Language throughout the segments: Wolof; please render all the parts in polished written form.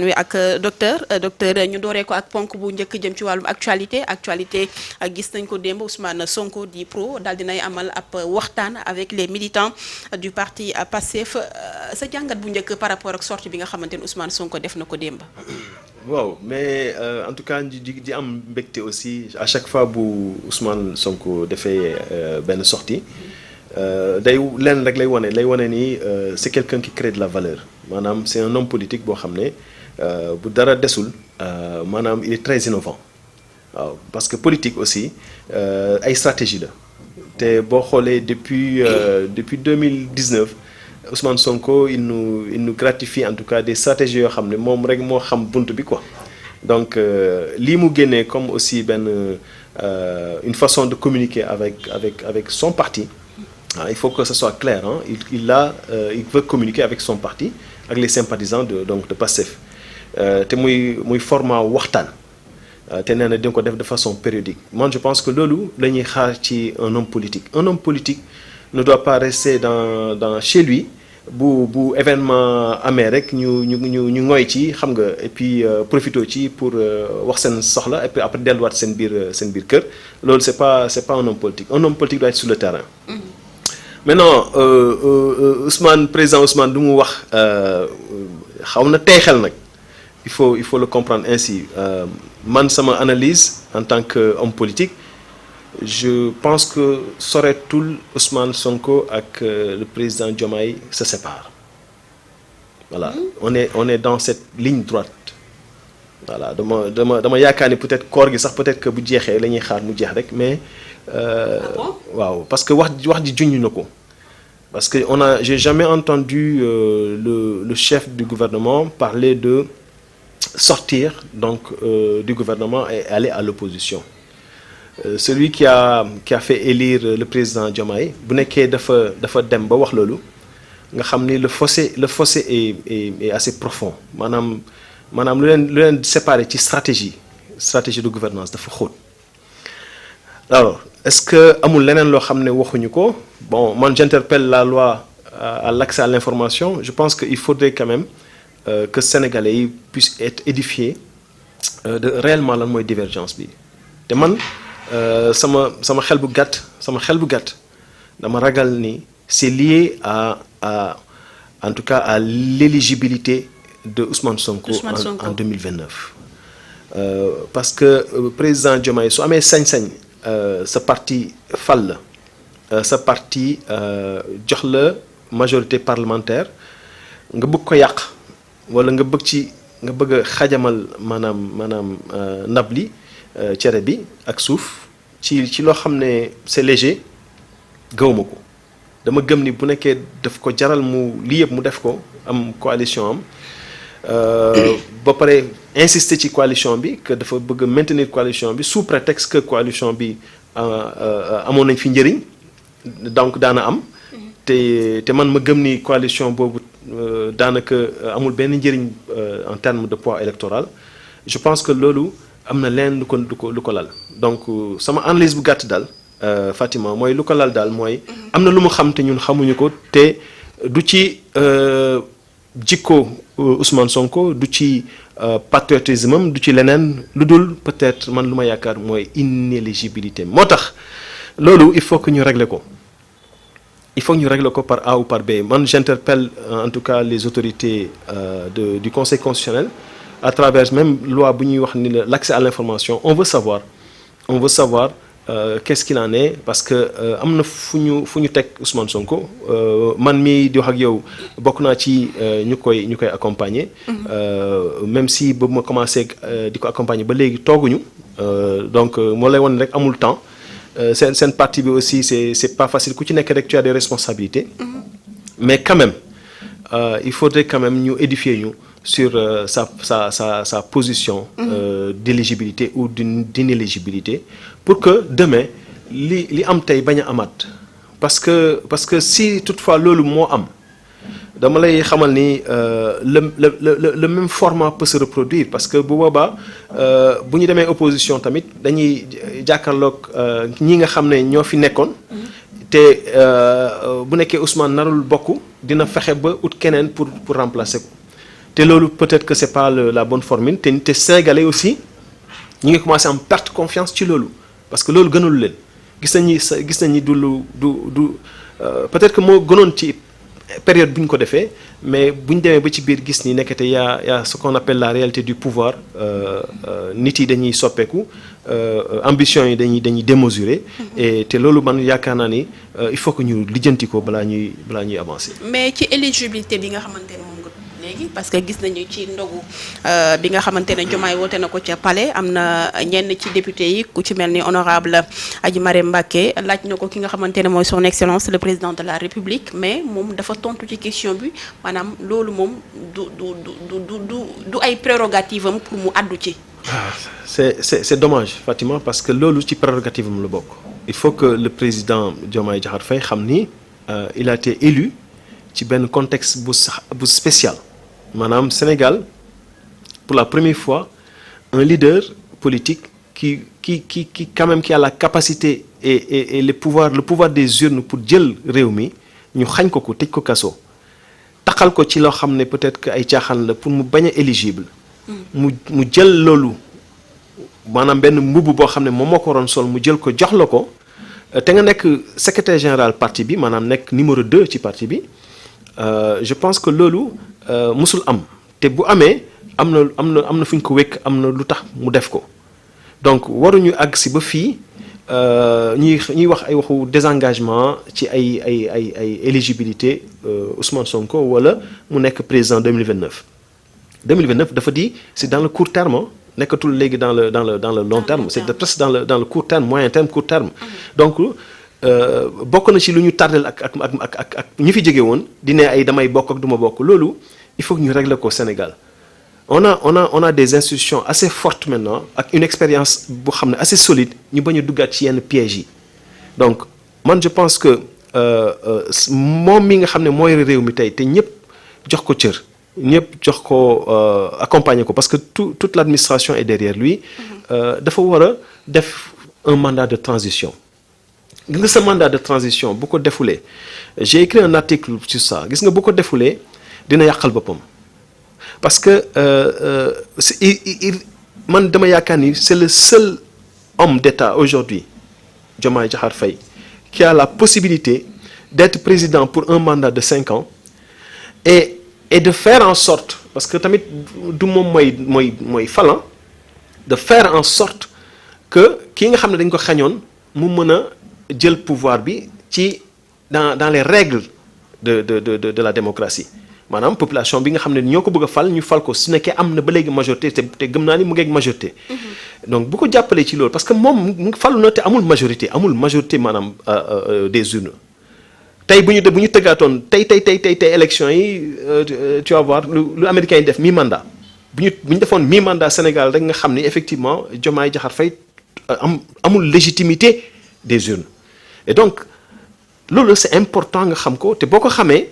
wi ak docteur ñu dooree ko ak ponk bu njëkk jëm ci wàllum actualité gis nañ ko démb Ousmane Sonko di pro daal dinay amal ab waxtaan avec les militants du parti Pastef sa jàngat bu njëkk par rapport ak sortie bi nga xamante ne Ousmane Sonko def na ko démb. waaw mais en tout cas di am mbégte aussi à chaque fois bu Ousmane Sonko defee benn sortie day lenn rek lay wane ni c'est quelqu'un qui crée de la valeur maanaam c'est un homme politique boo xam ne. bu dara desul maanaam il est très innovant waaw parce que politique aussi ay stratégie la te boo xoolee depuis 2019 Ousmane Sonko il nous gratifie en tout cas des stratégies yoo xam ne moom rek moo xam bunt bi quoi donc lii mu génnee comme aussi benn une façon de communiquer avec son parti il faut que ce soit clair il veut communiquer avec son parti avec les sympathisants de Pastef te muy format waxtaan te nee na dina ko def de façon périodique moi je pense que loolu la ñuy xaar ci un homme politique ne doit pas rester dans chez lui bu événement amee rek ñu ngoy ci xam nga et puis profité ci pour wax seen soxla et puis après delluwaat seen biir kër loolu c'est pas un homme politique doit être sur le terrain. Maintenant président Ousmane du mu wax xaw na tey xel nag. Il faut le comprendre ainsi man sama analyse en tant qu'homme politique je pense que soreetul Ousmane Sonko ak le président Diomaye se séparent voilà on est dans cette ligne droite voilà dama yaakaar ni peut-être koor gi sax peut-être que bu jeexee la ñuy xaar mu jeex rek mais waaw parce que wax ji junj na ko parce que j'ai jamais entendu le chef du gouvernement parler de sortir donc du gouvernement et aller à l'opposition celui qui a fait élire le président Diomaye bu nekkee dafa dem ba wax loolu nga xam ni le fossé est assez profond maanaam lu leen séparer ci stratégie de gouvernance dafa xóot alors est-ce que amul leneen loo xam ne waxuñu ko bon man j'interpelle la loi à l'accès à l'information je pense que il faudrait quand même que Sénégalais yi puissent être édifiés de réellement lan mooy divergence bi te man sama xel bu gàtt dama ragal ni c'est lié à en tout cas à l'éligibilité de Ousmane Sonko en 2029 parce que président Diomaye su amee sañ-sañ sa parti fal la sa parti jox la majorité parlementaire nga bëgg ko yàq wala nga bëgg a xajamal maanaam ndab li cere bi ak suuf ci loo xam ne c'est léger gëwuma ko dama gëm ni bu nekkee daf ko jaral lii yëpp mu def ko am coalition am ba pare insister ci coalition bi que dafa bëgg maintenir coalition bi sous prétexte que coalition bi amoon nañ fi njëriñ donc daana am te man ma gëm ni coalition boobu daanaka amul benn njëriñ en termes de poids électoral je pense que loolu am na leen lu ko lal donc sama analyse bu gàtt daal Fatima mooy lu ko lal daal mooy am na lu mu xam te ñun xamuñu ko te du ci jikko Ousmane Sonko du ci patriotisme am du ci leneen lu dul peut-être man lu ma yaakaar mooy inéligibilité moo tax loolu il faut que ñu régler ko par A ou par B man j'interpelle en tout cas les autorités du Conseil constitutionnel à travers même loi bu ñuy wax ni l'accès à l'information on veut savoir qu'est-ce qu'il en est parce que am na fu ñu teg Ousmane Sonko man mii di wax ak yow bokk naa ci ñu koy accompagner même si ba ma commencé di ko accompagner ba léegi tooguñu donc moo lay wan rek amul temps seen parti bi aussi c'est pas facile ku ci nekk rek tu as des responsabilités mais quand même il faudrait quand même ñu édifier ñu sur sa position d'éligibilité ou d'inéligibilité pour que demain li am tey bañ a amaat parce que si toutefois loolu moo am dama lay xamal ni le même format peut se reproduire parce que bu boobaa bu ñu demee opposition tamit dañuy jàkkaarloog ñi nga xam ne ñoo fi nekkoon te bu nekkee Ousmane narul bokk dina fexe ba ut keneen pour remplacer ko te loolu peut-être que c'est pas la bonne formule te Sénégalais aussi ñu ngi commencé am perte confiance ci loolu parce que loolu gënul leen gis nañ ni du peut-être que moo gënoon ci période bu ñu ko defee mais bu ñu demee ba ci biir gis ni nekkate y a ce qu'on appelle la réalité du pouvoir nit yi dañuy soppeeku ambition yi dañuy démesurer et te loolu man yaakaar naa ni il faut que ñu lijjanti ko balaa ñuy avancer. mais ci éligibilité bi nga xamante ne moom nga léegi parce que gis nañu ci ndogu bi nga xamante ne Diomaye woote na ko ca palais am na ñenn ci député yi ku ci mel ni honorable Adji Marème Mbacké laaj na ko ki nga xamante ne mooy son excellence le président de la république mais moom dafa tontu ci question bi maanaam loolu moom du ay prérogative am pour mu addu ci. c'est dommage Fatima parce que loolu ci prérogative am la bokk. il faut que le président Diomaye Diakhar Faye xam ni il a été élu ci benn contexte bu spécial. maanaam Sénégal pour la première fois un leader politique qui quand même qui a la capacité et le pouvoir des urnes pour jël réew mi ñu xañ ko tëj ko kaso taxal ko ci loo xam ne peut-être que ay caaxaan la pour mu bañ a éligible mu jël loolu maanaam benn mbubb boo xam ne moom moo ko waroon sol mu jël ko jox la ko te nga nekk secrétaire général parti bi maanaam nekk numéro 2 ci parti bi je pense que loolu musul am te bu amee am na fu ñu ko wekk am na lu tax mu def ko donc waruñu àgg si ba fii ñuy wax ay waxu désengagement ci ay éligibilité Ousmane Sonko wala mu nekk président 2029 dafa di c'est dans le court terme nekkatul léegi dans le long terme c'est presque dans le court terme moyen terme court terme donc bokk na ci lu ñu tardel ak ñi fi jóge woon di ne ay damay bokk ak du ma bokk loolu il faut que ñu régler ko Sénégal on a des institutions assez fortes maintenant ak une expérience boo xam ne assez solide ñu bañ a duggaat ci yenn pièges yi donc man je pense que moom mi nga xam ne mooy réew mi tey te ñëpp jox ko cër ñëpp jox ko accompagner ko parce que toute l'administration est derrière lui dafa war a def un mandat de transition gis nga sa mandat de transition bu ko defulee j'ai écrit un article sur ça gis nga bu ko defulee dina yàqal boppam parce que man dama yaakaar ni c'est le seul homme d'État aujourd'hui Diomaye Diakhar Faye qui a la possibilité d'être président pour un mandat de 5 ans et de faire en sorte parce que tamit du moom mooy falan de faire en sorte que kii nga xam ne dañ ko xañoon mu mën a jël pouvoir bi ci dans les règles de la démocratie maanaam population bi nga xam ne ñoo ko bëgg a fal ñu fal ko su nekkee am na ba léegi majorité te gëm naa ni mu ngi ak majorité. donc bu ko jàppalee ci loolu parce que moom mu falu na te amul majorité maanaam des urnes tey bu ñu tëggaatoon tey élection yi tu vas voir lu américain yi def mi-mandat bu ñu defoon mi-mandat Sénégal rek nga xam ni effectivement Diomaye Diakhar Faye amul légitimité des urnes et donc loolu c'est important nga xam ko te boo ko xamee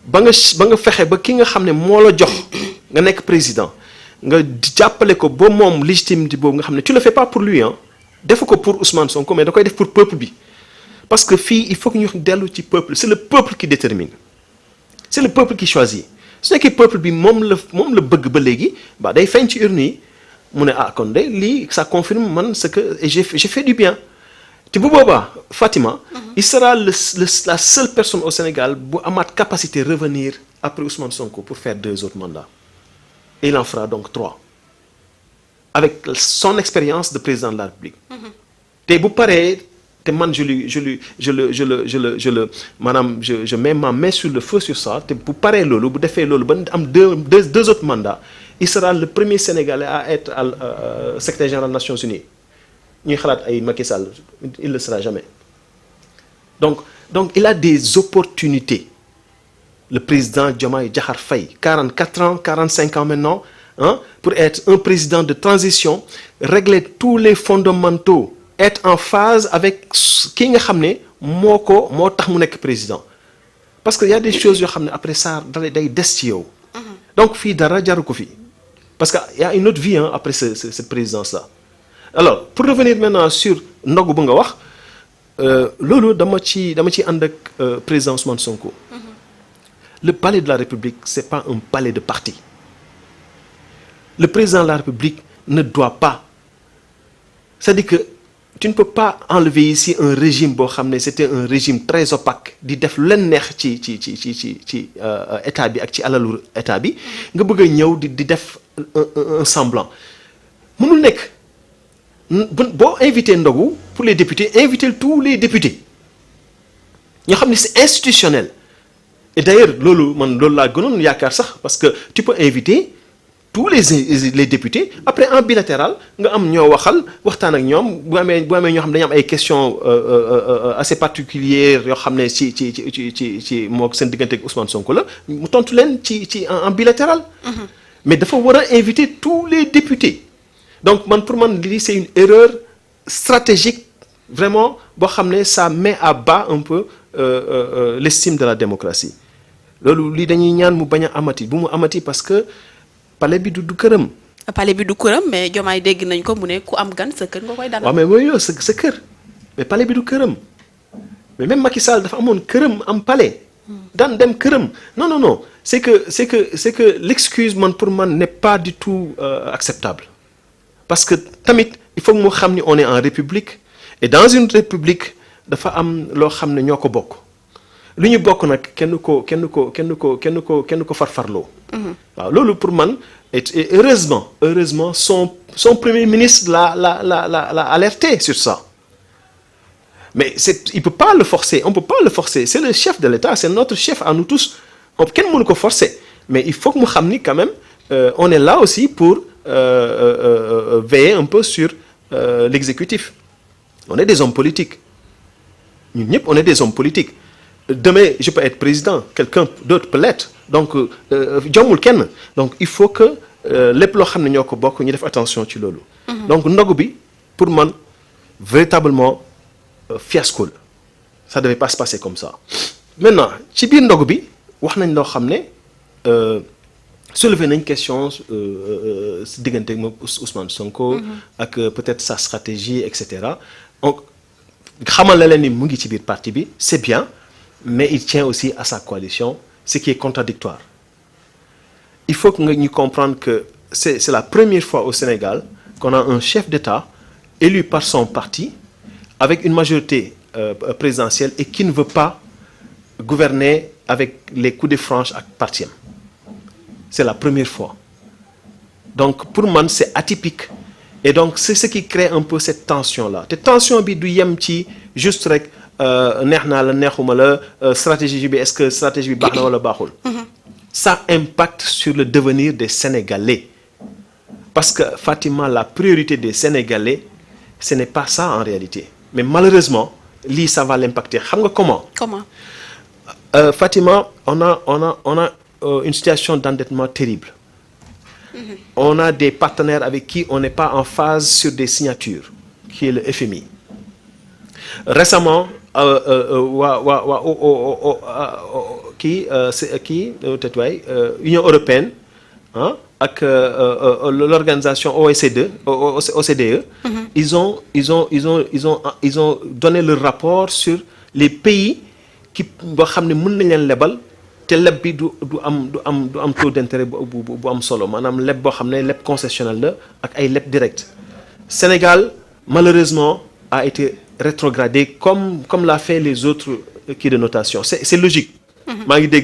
ba nga fexe ba ki nga xam ne moo la jox nga nekk président nga jàppale ko ba moom légitimité boobu nga xam ne tu le fais pas pour lui defu ko pour Ousmane Sonko mais da koy def pour peuple bi parce que fii il faut que ñu dellu ci peuple c'est le peuple qui détermine c'est le peuple qui choisit su nekkee peuple bi moom la bëgg ba léegi ba day feeñ ci urne yi mu ne kon de lii ça confirme man ce que j'ai fait du bien te bu boobaa Fatima il sera la seule personne au Sénégal bu amaat capacité revenir après Ousmane Sonko pour faire 2 autres mandats et il en fera donc 3 avec son expérience de président de la République te bu paree te man je mets ma main sur le feu sur ça te bu paree loolu bu defee loolu ba am deux autres mandats il sera le premier Sénégalais à être secrétaire général des Nations Unies ñuy xalaat ay Macky Sall il le sera jamais donc il a des opportunités le président Diomaye Diakhar Faye 44 ans 45 ans maintenant pour être un président de transition régler tous les fondamentaux être en phase avec ki nga xam ne moo tax mu nekk président parce que y a des choses yoo xam ne après ça day des ci yow donc fii dara jaru ko fii parce que y a une autre vie après cette présidence là alors pour revenir maintenant sur ndogu bu nga wax loolu dama ci ànd ak président Ousmane Sonko le palais de la République c'est pas un palais de parti le président de la République ne doit pas, c'est-à-dire que tu ne peux pas enlever ici un régime boo xam ne c'était un régime très opaque di def lu leen neex ci état bi ak ci alalu état bi nga bëgg a ñëw di def un semblant mënul nekk boo invité ndogu pour les députés inviter tous les députés ñoo xam ne c'est institutionnel et d'ailleurs loolu laa gënoon yaakaar sax parce que tu peux inviter tous les députés après en bilatéral nga am ñoo waxtaan ak ñoom bu amee ñoo xam dañu am ay questions assez particulières yoo xam ne ci moo seen diggante ak Ousmane Sonko la mu tontu leen ci en bilatéral. mais dafa war a inviter tous les députés donc pour man lii c'est une erreur stratégique vraiment boo xam ne ça met à bas un peu l'estime de la démocratie loolu lii dañuy ñaan mu bañ a amati bu mu amati parce que. palais bi du këram. palais bi du këram mais Diomaye dégg nañ ko mu ne ku am gan sa kër nga koy dalal. waaw mais mooy yow sa kër mais palais bi du këram mais même Macky Sall dafa amoon këram am palais. daan dem këram non c'est que l'excuse pour man n'est pas du tout acceptable parce que tamit il faut que mu xam ni on est en république et dans une république dafa am loo xam ne ñoo ko bokk. lu ñu bokk nag kenn ko farfarloo. waaw loolu pour man et heureusement son premier ministre l'a alerté sur ça mais on peut pas le forcer c'est le chef de l'État c'est notre chef à nous tous kenn mënu ko forcer mais il faut que mu xam ni quand même on est là aussi pour veiller un peu sur l'exécutif on est des hommes politiques ñun ñëpp on est des hommes politiques. Demain, je peux être président, quelqu'un d'autre peut l'être. Donc, jommul kenn. Donc, il faut que lépp loo xam ne ñoo ko bokk ñu def attention ci loolu. Donc, ndogu bi pour man véritablement fiasco la. Ça devait pas se passer comme ça. Maintenant, ci biir ndogu bi wax nañ loo xam ne soulever nañ question si diggante moom Ousmane Sonko. ak peut-être sa stratégie et cetera. Donc, xamal la leen ni mu ngi ci biir parti bi c'est bien. Mais il tient aussi à sa coalition, ce qui est contradictoire. Il faut que nous comprenions que c'est la première fois au Sénégal qu'on a un chef d'État élu par son parti avec une majorité présidentielle et qui ne veut pas gouverner avec les coups de franche à parti. C'est la première fois. Donc pour moi, c'est atypique. Et donc c'est ce qui crée un peu cette tension-là. Cette tension bi du yem ci juste rek neex naa la neexuma la stratégie bi est-ce que stratégie bi baax na wala baaxul. Ça impacte sur le devenir des Sénégalais parce que Fatima la priorité des Sénégalais ce n'est pas ça en réalité mais malheureusement lii ça va l'impacter xam nga comment. Fatima on a une situation d'endettement terrible. On a des partenaires avec qui on n'est pas en phase sur des signatures qui est le FMI. Récemment Union européenne ak l'organisation OCDE ils ont donné le rapport sur les pays qui boo xam ne mën nañ leen lebal te leb bi du am taux d'intérêt bu am solo maanaam leb boo xam ne leb concessionnel la ak ay leb direct Sénégal malheureusement a été rétrogradé comme l'a fait les autres kii de notation c'est logique maa ngi dégg